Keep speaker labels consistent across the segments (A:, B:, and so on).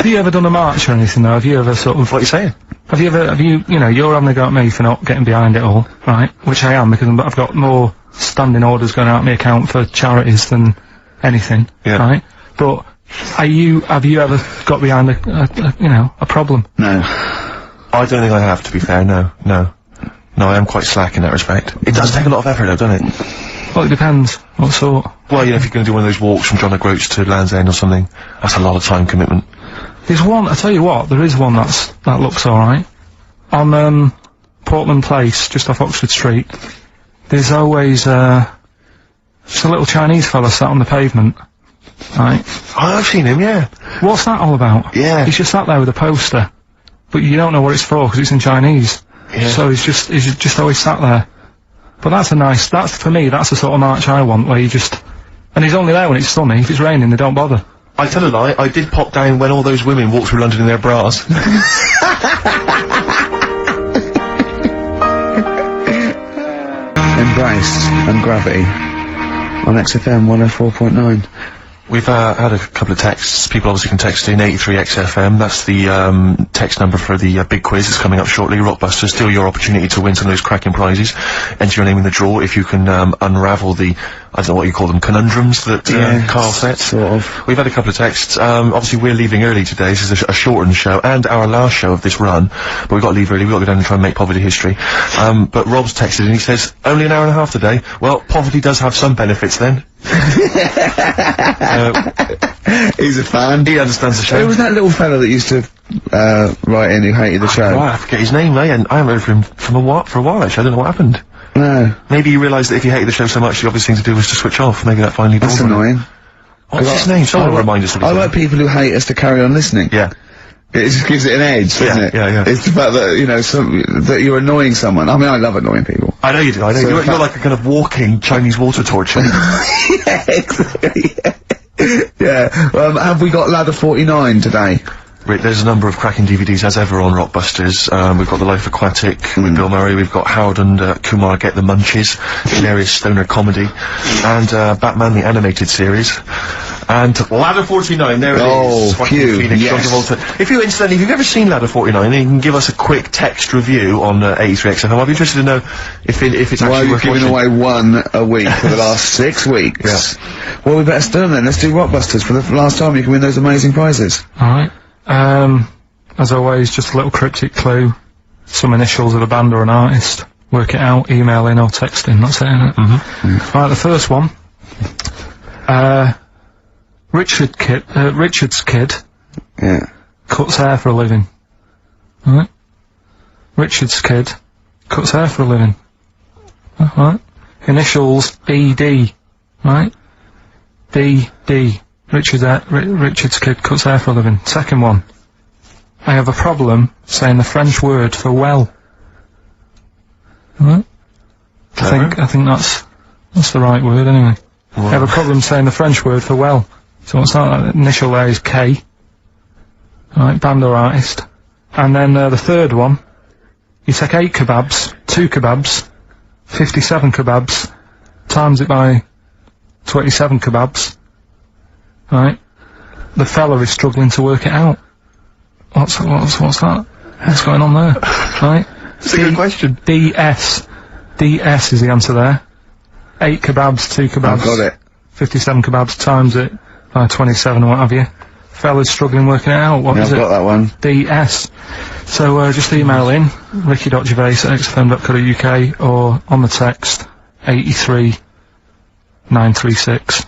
A: Have you ever done a march or anything though? Have you ever sort of...
B: What are you saying?
A: Have you, you know, you're having a go at me for not getting behind it all, right? Which I am, because I've got more standing orders going out of my account for charities than anything, right? But, have you ever got behind a problem?
B: No. I don't think I have, to be fair, no. No, I am quite slack in that respect. It does take a lot of effort though, doesn't it?
A: Well, it depends. What sort?
B: Well, you know, if you're going to do one of those walks from John O'Groats to Land's End or something, that's a lot of time commitment.
A: There's one, I tell you what, there is one that looks alright. On, Portland Place, just off Oxford Street, there's always, just a little Chinese fella sat on the pavement. Right?
B: Oh, I've seen him, yeah.
A: What's that all about?
B: Yeah.
A: He's just sat there with a poster. But you don't know what it's for, because it's in Chinese.
B: Yeah.
A: So he's just always sat there. But that's, for me, that's the sort of march I want, where you just... And he's only there when it's sunny. If it's raining, they don't bother.
B: I tell a lie, I did pop down when all those women walked through London in their bras.
C: Embrace and Gravity on XFM 104.9.
B: We've had a couple of texts. People obviously can text in 83XFM. That's the text number for the big quiz that's coming up shortly. Rockbusters, still your opportunity to win some of those cracking prizes. Enter your name in the draw if you can unravel the, I don't know what you call them, conundrums that Carl set.
C: Sort of.
B: We've had a couple of texts. Obviously we're leaving early today. This is a shortened show and our last show of this run. But we've got to leave early. We've got to go down and try and make poverty history. But Rob's texted and he says, only an hour and a half today. Well, poverty does have some benefits then.
C: He's a fan.
B: He understands the show.
C: Who was that little fella that used to write in who hated the show?
B: Right, I forget his name, I haven't heard from him for a while actually. I don't know what happened.
C: No.
B: Maybe he realised that if he hated the show so much, the obvious thing to do was to switch off. Maybe that finally
C: That's
B: dawned on him.
C: annoying.
B: What's his name? Someone remind us of his
C: I
B: name.
C: like people who hate us to carry on listening.
B: Yeah.
C: It just gives it an edge, doesn't it?
B: Yeah.
C: It's the fact that, you know, that you're annoying someone. I mean, I love annoying people.
B: I know you do, I know.
C: So
B: You're like a kind of walking Chinese water torch.
C: Yeah, exactly. Yeah. Have we got Ladder 49 today?
B: Right, there's a number of cracking DVDs as ever on Rockbusters. We've got The Life Aquatic with Bill Murray, we've got Howard and Kumar Get the Munchies, hilarious stoner comedy, and Batman the Animated Series. And Ladder 49, there it is.
C: Oh, phew, yes.
B: If you've ever seen Ladder 49, then you can give us a quick text review on 83XFM. I'd be interested to know if it's actually
C: Why are you
B: worth
C: giving
B: watching.
C: away one a week for the last 6 weeks?
B: Yeah.
C: Well, we better start then. Let's do Rockbusters for the last time. You can win those amazing prizes.
A: Alright. As always, just a little cryptic clue. Some initials of a band or an artist. Work it out, email in or text in, that's it, innit? Right, the first one. Richard's kid.
C: Yeah.
A: Cuts hair for a living. Alright? Richard's kid cuts hair for a living. Alright? Initials BD. Right? BD. Richard's kid cuts hair for a living. Second one. I have a problem saying the French word for well. Alright? I think that's the right word anyway.
B: Wow.
A: I have a problem saying the French word for well. So what's that? Initial there is K. Alright, band or artist. And then the third one. You take 8 kebabs, 2 kebabs, 57 kebabs, times it by 27 kebabs. Right? The fella is struggling to work it out. What's that? What's going on there? Right?
B: That's a good question.
A: DS is the answer there. 8 kebabs, 2 kebabs.
C: I've got it.
A: 57 kebabs times it by 27 or what have you. Fella's struggling working it out. What is it?
C: I've got that one.
A: DS. So, just email in, ricky.gervais@xfm.co.uk or on the text, 83936.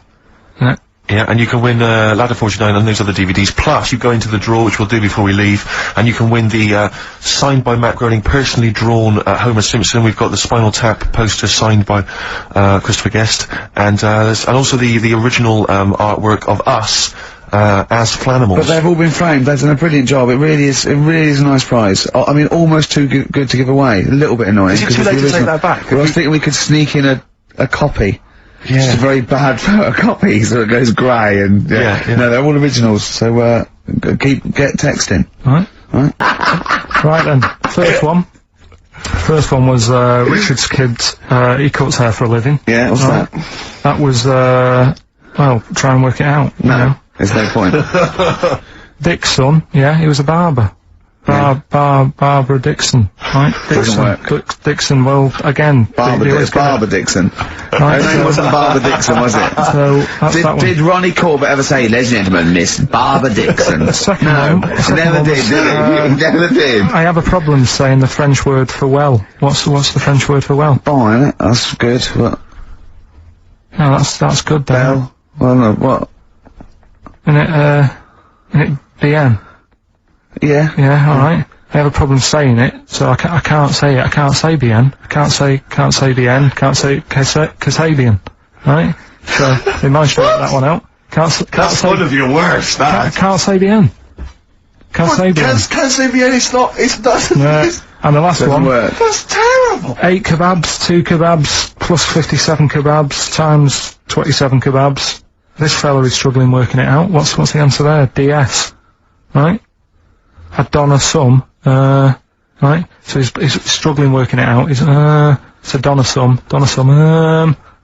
A: Yeah.
B: Yeah, and you can win Ladder 49 and those other DVDs, plus you go into the draw, which we'll do before we leave, and you can win the signed by Matt Groening, personally drawn Homer Simpson. We've got the Spinal Tap poster signed by Christopher Guest, and also the original artwork of us as Flanimals.
C: But they've all been framed. They've done a brilliant job. It really is a nice prize. I mean, almost too good to give away. A little bit annoying.
B: Is it too late to take that back?
C: Well, I was thinking we could sneak in a copy.
B: Yeah.
C: Just a very bad photocopy, so it goes grey and
B: Yeah.
C: No, they're all originals. So get texting.
A: Right then. First one was Richard's kid. He cuts hair for a living.
C: Yeah, what's that?
A: That was well, try and work it out.
C: No, there's no point.
A: Dixon, yeah, he was a barber. Barbara Dixon, right?
C: Doesn't work.
A: Dixon, well, again...
C: Barbara Dixon.
A: Right,
C: Her name wasn't Barbara Dixon, was it?
A: So, that's that one.
C: Did Ronnie Corbett ever say, ladies and gentlemen, Miss Barbara Dixon?
A: Second
C: No,
A: one.
C: he never did he? He never did.
A: I have a problem saying the French word for well. What's the French word for well?
C: Bon, innit? That's good. What?
A: No, that's good, though.
C: Bell? Well, no, what?
A: Isn't it bien?
C: Yeah.
A: Yeah, alright. I have a problem saying it, so I can't say it. I can't say bien. I can't say bien. Can't say Kasabian. Right? So, they might should work that one out.
B: That's one of your worst, that.
A: Can't say bien. Can't say bien.
B: Can't say bien, it's not.
A: No. And the last
C: Doesn't
A: one.
C: work.
B: That's terrible.
A: 8 kebabs, 2 kebabs, plus 57 kebabs, times 27 kebabs. This fella is struggling working it out. What's the answer there? DS. Right? I'd done a sum, right? So he's struggling working it out. So done a sum,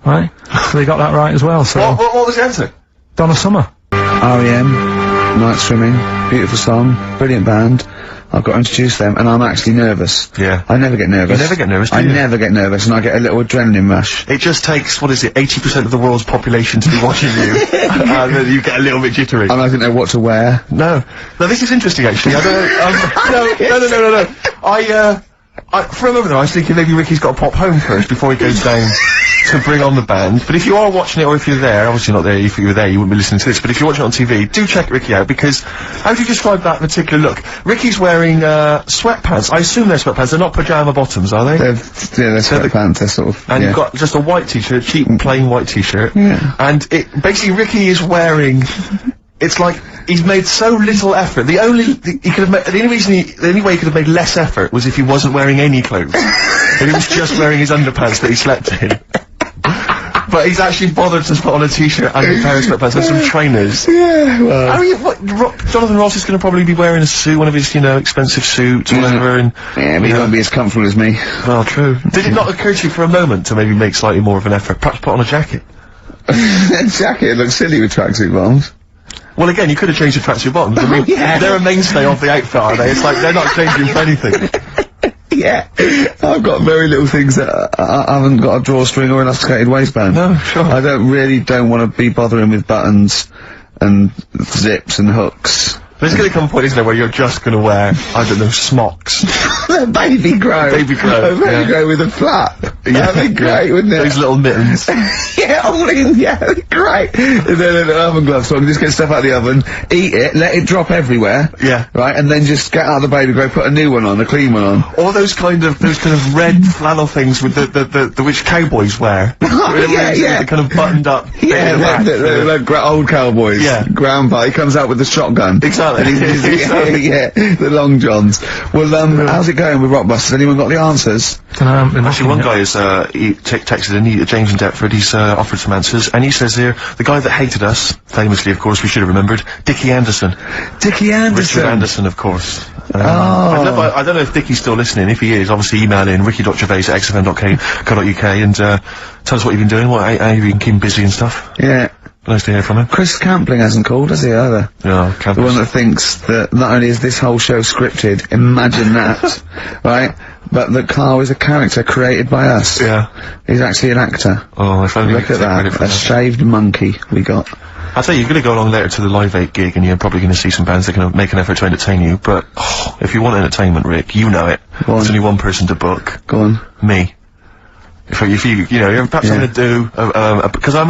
A: right? So he got that right as well, so.
B: What was the answer?
A: Donna Summer.
C: R.E.M., Night Swimming, beautiful song, brilliant band. I've got to introduce them, and I'm actually nervous.
B: Yeah.
C: I never get nervous.
B: You never get nervous, do you?
C: I never get nervous, and I get a little adrenaline rush.
B: It just takes, 80% of the world's population to be watching you, and then you get a little bit jittery.
C: And I didn't know what to wear.
B: No. Now this is interesting actually. I don't, no. For a moment there I was thinking maybe Ricky's got to pop home first before he goes down to bring on the band. But if you are watching it or if you're there, obviously not there, if you were there you wouldn't be listening to this, but if you're watching it on TV, do check Ricky out because, how do you describe that particular look? Ricky's wearing, sweatpants. I assume they're sweatpants, they're not pyjama bottoms, are they?
C: They're sweatpants, they're sort of,
B: And
C: yeah.
B: you've got just a white t-shirt, cheap plain white t-shirt.
C: Yeah.
B: And basically Ricky is wearing, it's like, he's made so little effort. The only way he could have made less effort was if he wasn't wearing any clothes. And he was just wearing his underpants that he slept in. But he's actually bothered to put on a t-shirt and a pair of sweatpants and some trainers.
C: Yeah, well.
B: I mean, Jonathan Ross is going to probably be wearing a suit, one of his, expensive suits, or whatever, and...
C: Yeah, but he won't be as comfortable as me.
B: Well, true. Did it not occur to you for a moment to maybe make slightly more of an effort? Perhaps put on a jacket?
C: That jacket looks silly with tracksuit bottoms.
B: Well, again, you could have changed your tracksuit bottoms. I mean,
C: yeah.
B: They're a mainstay of the outfit, are they? It's like, they're not changing for anything.
C: Yeah. I've got very little things that I haven't got a drawstring or an elasticated waistband.
B: No, sure.
C: I don't want to be bothering with buttons and zips and hooks.
B: There's going to come a point, isn't there, where you're just going to wear, I don't know, smocks.
C: Baby grow.
B: Baby grow,
C: A baby grow with a flap. That'd be great, wouldn't it?
B: Those little mittens.
C: Yeah, all in, yeah, that'd be great. And then an oven glove, so I can just get stuff out of the oven, eat it, let it drop everywhere.
B: Yeah.
C: Right, and then just get out of the baby grow, put a new one on, a clean one on.
B: All those kind of red flannel things with the which cowboys wear.
C: Yeah.
B: The kind of buttoned up.
C: Yeah, like old cowboys.
B: Yeah.
C: Grandpa, he comes out with the shotgun.
B: Exactly.
C: Yeah, the long johns. Well, how's it going with Rockbusters? Anyone got the answers?
B: Actually, one guy has texted in, James in Deptford, he's offered some answers, and he says here, the guy that hated us, famously, of course, we should have remembered, Dickie Anderson.
C: Dickie Anderson.
B: Richard Anderson, of course.
C: Oh.
B: I don't know if Dickie's still listening. If he is, obviously email in ricky.gervais@xfm.co.uk and tell us what you've been doing, how you've been keeping busy and stuff.
C: Yeah.
B: Nice to hear from him.
C: Chris Campling hasn't called, has he, either?
B: Yeah,
C: The one that thinks that not only is this whole show scripted, imagine that, right? But that Carl is a character created by us.
B: Yeah.
C: He's actually an actor.
B: Oh, if only we
C: Look
B: could
C: at
B: take credit
C: that,
B: for
C: a shaved monkey we got.
B: I'll tell you, you're going to go along later to the Live 8 gig and you're probably going to see some bands that can make an effort to entertain you, but, if you want entertainment, Rick, you know it.
C: Go on.
B: There's only one person to book.
C: Go on.
B: Me. If you you're perhaps
C: Yeah.
B: going to do, because I'm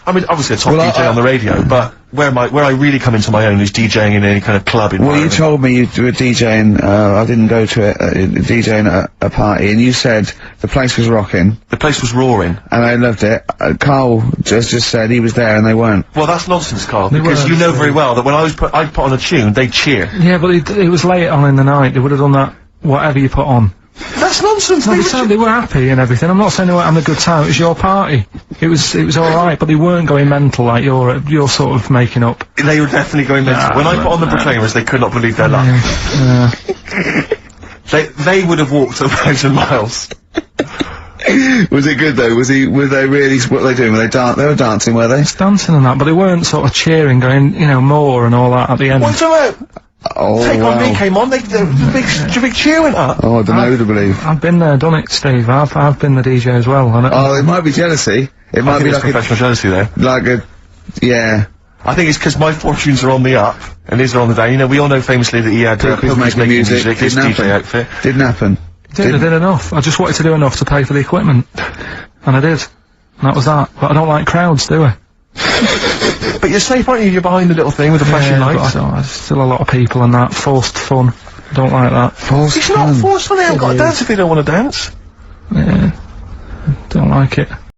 B: obviously a top
C: Well,
B: DJ on the radio, but where I really come into my own is DJing in any kind of club environment.
C: Well, you told me you were DJing, I didn't go to it, DJing at a party, and you said the place was rocking,
B: The place was roaring.
C: and I loved it. Carl just said he was there and they weren't.
B: Well, that's nonsense, Carl,
A: They
B: because
A: were,
B: you know very well that when I'd put on a tune, they'd cheer.
A: Yeah, but it was late on in the night. They would have done that, whatever you put on.
B: That's nonsense.
A: No, they were happy and everything. I'm not saying they weren't having a good time. It was your party. It was alright, but they weren't going mental like you're sort of making up.
B: They were definitely going mental. When I put on the Proclaimers, they could not believe their luck.
A: Yeah.
B: They would have walked 1,000 miles.
C: Was it good though? Were they really, what were they doing? They were dancing, were they?
A: Dancing and that, but they weren't sort of cheering, going, you know, more and all that at the end.
B: What's about?
C: Oh,
B: Take
C: wow.
B: On Me came on, the big cheer went up.
C: Oh, I don't know who to believe.
A: I've been there, done it, Steve. I've been the DJ as well, and
C: Oh, it might be jealousy. It might be
B: it's
C: like
B: professional jealousy there.
C: yeah.
B: I think it's because my fortunes are on the up, and his are on the down. You know, we all know famously that he had
C: Pilkers
B: making music, his
C: Didn't
B: DJ outfit.
C: Didn't happen.
A: I did enough. I just wanted to do enough to pay for the equipment. And I did. And that was that. But I don't like crowds, do I?
B: But you're safe, aren't you? You're behind the little thing with the flashing lights.
A: But there's still a lot of people and that. Forced fun. Don't like that.
C: Forced
B: It's not
C: fun.
B: forced on. They haven't got to dance if they don't want to dance.
A: Yeah. Don't like it.